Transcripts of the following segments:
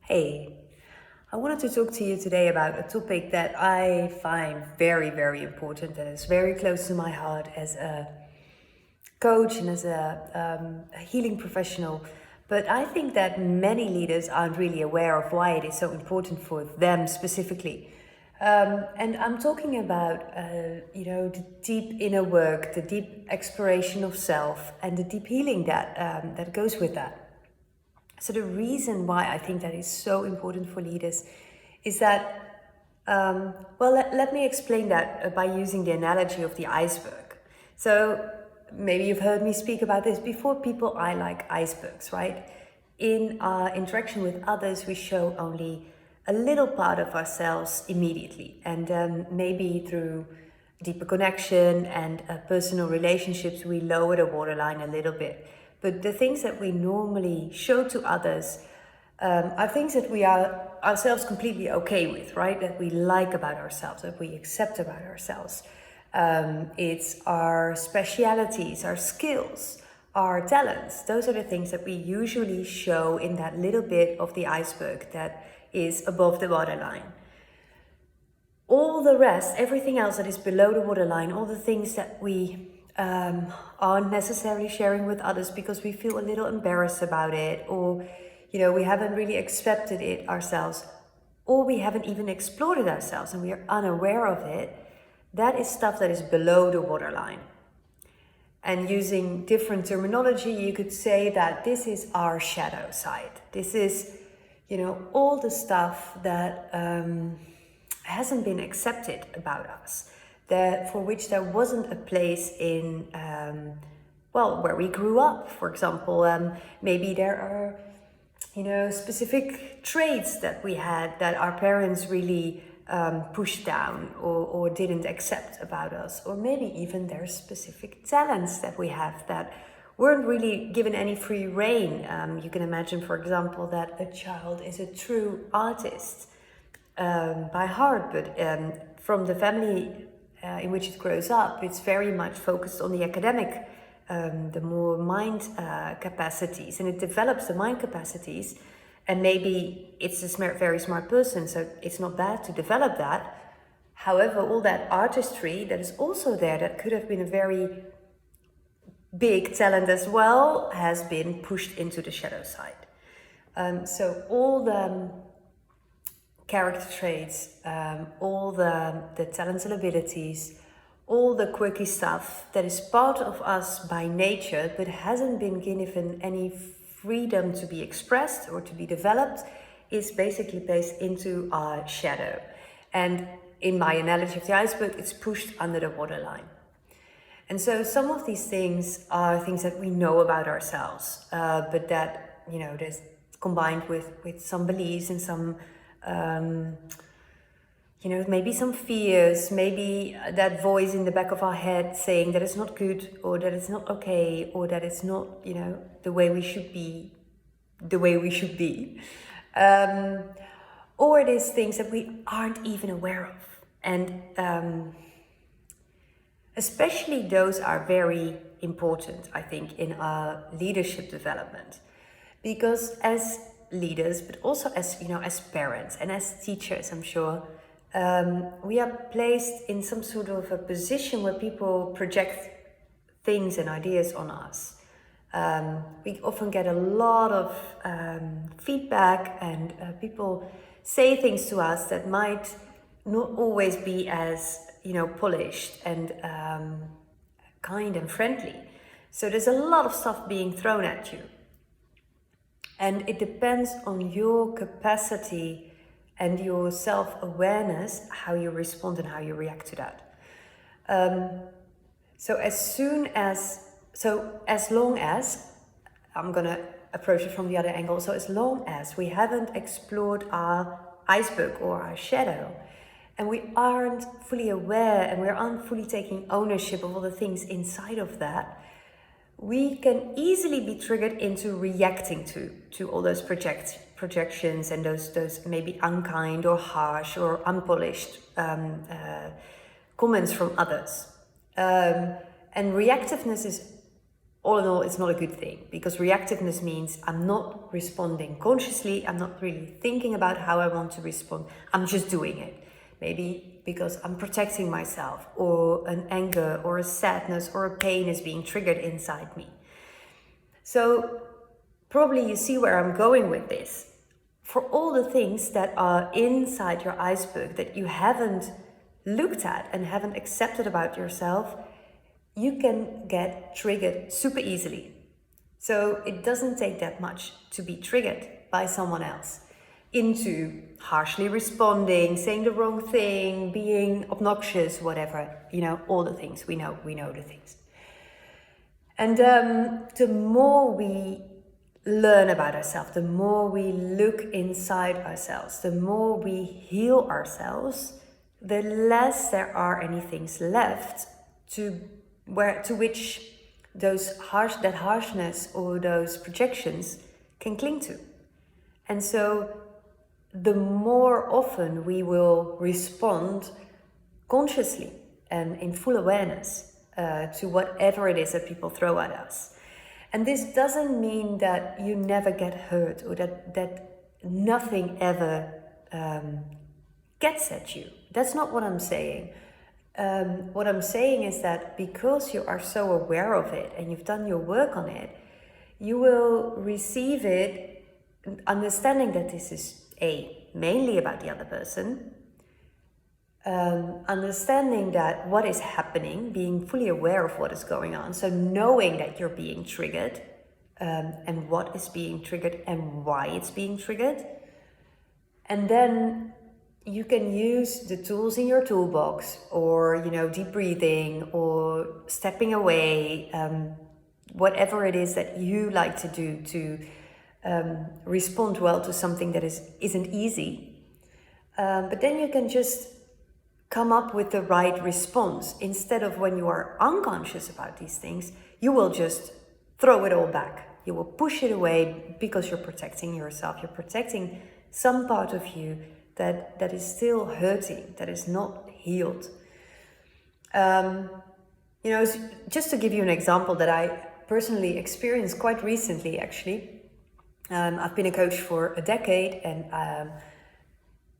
Hey, I wanted to talk to you today about a topic that I find very, very important and is very close to my heart as a coach and as a healing professional. But I think that many leaders aren't really aware of why it is so important for them specifically. And I'm talking about, the deep inner work, the deep exploration of self, and the deep healing that goes with that. So the reason why I think that is so important for leaders is that, let me explain that by using the analogy of the iceberg. So maybe you've heard me speak about this before. People are like icebergs, right? In our interaction with others, we show only a little part of ourselves immediately. And maybe through deeper connection and personal relationships, we lower the waterline a little bit. But the things that we normally show to others are things that we are ourselves completely okay with, right? That we like about ourselves, that we accept about ourselves. It's our specialities, our skills, our talents. Those are the things that we usually show in that little bit of the iceberg that is above the waterline. All the rest, everything else that is below the waterline, all the things that we aren't necessarily sharing with others because we feel a little embarrassed about it, or we haven't really accepted it ourselves, or we haven't even explored it ourselves and we are unaware of it. That is stuff that is below the waterline. And using different terminology, you could say that this is our shadow side. This is all the stuff that hasn't been accepted about us, that for which there wasn't a place in where we grew up. For example, maybe there are specific traits that we had that our parents really pushed down or didn't accept about us, or maybe even there's specific talents that we have that weren't really given any free rein. You can imagine, for example, that a child is a true artist by heart, but from the family in which it grows up, it's very much focused on the academic, the more mind capacities, and it develops the mind capacities. And maybe it's a very smart person, so it's not bad to develop that. However, all that artistry that is also there, that could have been a very big talent as well, has been pushed into the shadow side. So all the character traits, all the talents and abilities, all the quirky stuff that is part of us by nature but hasn't been given any freedom to be expressed or to be developed, is basically placed into our shadow. And in my analogy of the iceberg, it's pushed under the waterline. And so some of these things are things that we know about ourselves, but that, there's combined with some beliefs and some maybe some fears, maybe that voice in the back of our head saying that it's not good, or that it's not okay, or that it's not, the way we should be, or it is things that we aren't even aware of. And especially those are very important, I think, in our leadership development, because as leaders, but also as parents and as teachers, I'm sure, we are placed in some sort of a position where people project things and ideas on us. We often get a lot of feedback, and people say things to us that might not always be as polished and kind and friendly. So there's a lot of stuff being thrown at you. And it depends on your capacity and your self-awareness, how you respond and how you react to that. So as long as, I'm gonna approach it from the other angle, so as long as we haven't explored our iceberg or our shadow, and we aren't fully aware and we aren't fully taking ownership of all the things inside of that, we can easily be triggered into reacting to all those projections and those maybe unkind or harsh or unpolished comments from others. And reactiveness is all in all, it's not a good thing, because reactiveness means I'm not responding consciously. I'm not really thinking about how I want to respond. I'm just doing it. Maybe because I'm protecting myself, or an anger or a sadness or a pain is being triggered inside me. So probably you see where I'm going with this. For all the things that are inside your iceberg that you haven't looked at and haven't accepted about yourself, you can get triggered super easily. So it doesn't take that much to be triggered by someone else into harshly responding, saying the wrong thing, being obnoxious, whatever, all the things we know the things. And the more we learn about ourselves, the more we look inside ourselves, the more we heal ourselves, the less there are any things left to which that harshness or those projections can cling to. And so the more often we will respond consciously and in full awareness to whatever it is that people throw at us. And this doesn't mean that you never get hurt, or that nothing ever gets at you. That's not what I'm saying. What I'm saying is that because you are so aware of it and you've done your work on it, you will receive it understanding that this is mainly about the other person, understanding that what is happening, being fully aware of what is going on, so knowing that you're being triggered, and what is being triggered and why it's being triggered. And then you can use the tools in your toolbox, or deep breathing, or stepping away, whatever it is that you like to do to respond well to something that isn't easy. But then you can just come up with the right response. Instead of, when you are unconscious about these things, you will just throw it all back. You will push it away because you're protecting yourself. You're protecting some part of you that is still hurting, that is not healed. Just to give you an example that I personally experienced quite recently, actually. I've been a coach for a decade, and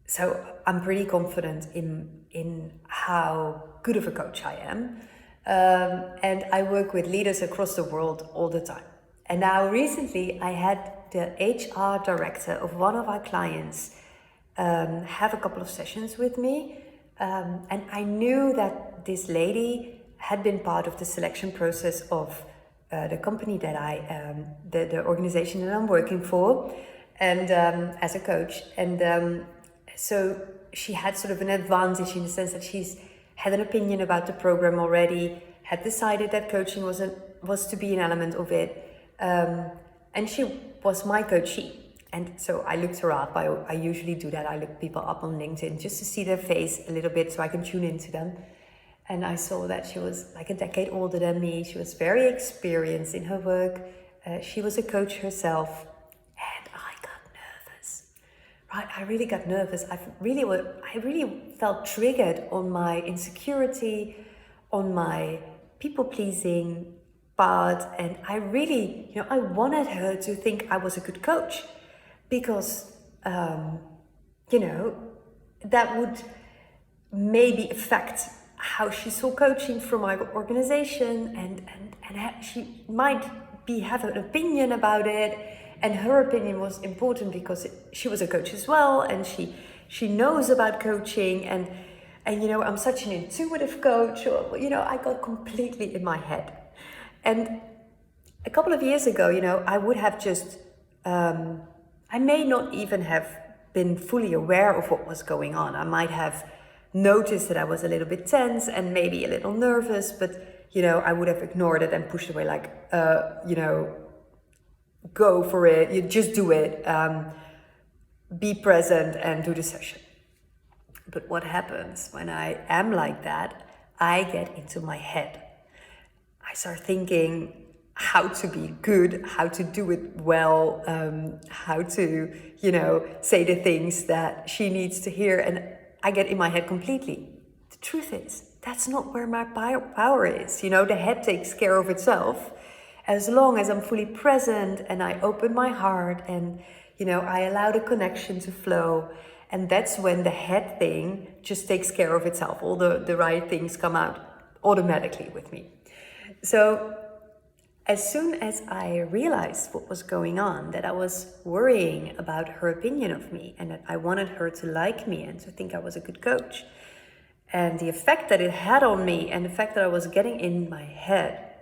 so I'm pretty confident in how good of a coach I am. And I work with leaders across the world all the time. And now recently I had the HR director of one of our clients have a couple of sessions with me. And I knew that this lady had been part of the selection process of the company that the organization that I'm working for, and as a coach. And so she had sort of an advantage in the sense that she's had an opinion about the program already, had decided that coaching was to be an element of it, and she was my coachee. And so I looked her up. I usually do that. I look people up on LinkedIn just to see their face a little bit so I can tune into them. And I saw that she was like a decade older than me. She was very experienced in her work. She was a coach herself. And I got nervous, right? I really got nervous. I really felt triggered on my insecurity, on my people-pleasing part. And I really, I wanted her to think I was a good coach, because, that would maybe affect how she saw coaching from my organization, and she might have an opinion about it, and her opinion was important because she was a coach as well, and she knows about coaching, and I'm such an intuitive coach, I got completely in my head. And a couple of years ago, I would have just I may not even have been fully aware of what was going on. I might have noticed that I was a little bit tense and maybe a little nervous, but, I would have ignored it and pushed away like, go for it, you just do it, be present and do the session. But what happens when I am like that? I get into my head. I start thinking how to be good, how to do it well, how to, say the things that she needs to hear. And I get in my head completely. The truth is, that's not where my power is. The head takes care of itself. as long as I'm fully present and I open my heart and, I allow the connection to flow. And that's when the head thing just takes care of itself. All the right things come out automatically with me. So as soon as I realized what was going on, that I was worrying about her opinion of me and that I wanted her to like me and to think I was a good coach, and the effect that it had on me and the fact that I was getting in my head,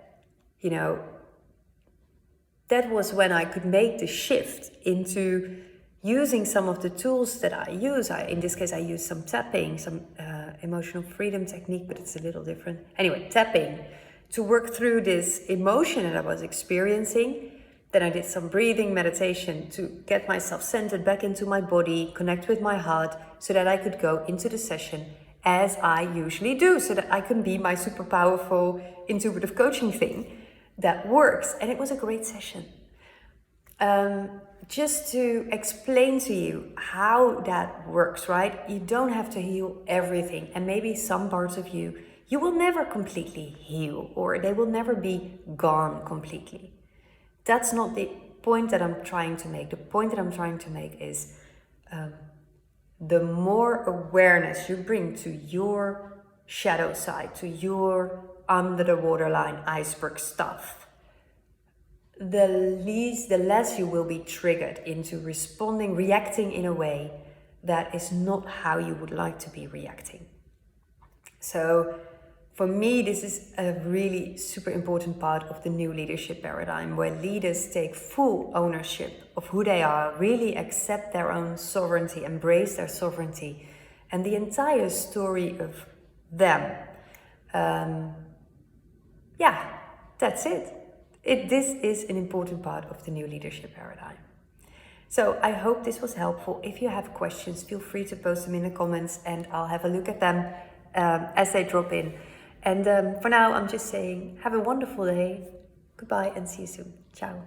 that was when I could make the shift into using some of the tools that I use. In this case, I use some tapping, some emotional freedom technique, but it's a little different. Anyway, tapping to work through this emotion that I was experiencing. Then I did some breathing meditation to get myself centered back into my body, connect with my heart, so that I could go into the session as I usually do, so that I can be my super powerful intuitive coaching thing that works. And it was a great session. Just to explain to you how that works, right? You don't have to heal everything. And maybe some parts of you will never completely heal, or they will never be gone completely. That's not the point that I'm trying to make. The point that I'm trying to make is the more awareness you bring to your shadow side, to your under the waterline iceberg stuff, the less you will be triggered into reacting in a way that is not how you would like to be reacting. So for me, this is a really super important part of the new leadership paradigm, where leaders take full ownership of who they are, really accept their own sovereignty, embrace their sovereignty, and the entire story of them. That's it. This is an important part of the new leadership paradigm. So I hope this was helpful. If you have questions, feel free to post them in the comments and I'll have a look at them as they drop in. And for now, I'm just saying, have a wonderful day. Goodbye and see you soon. Ciao.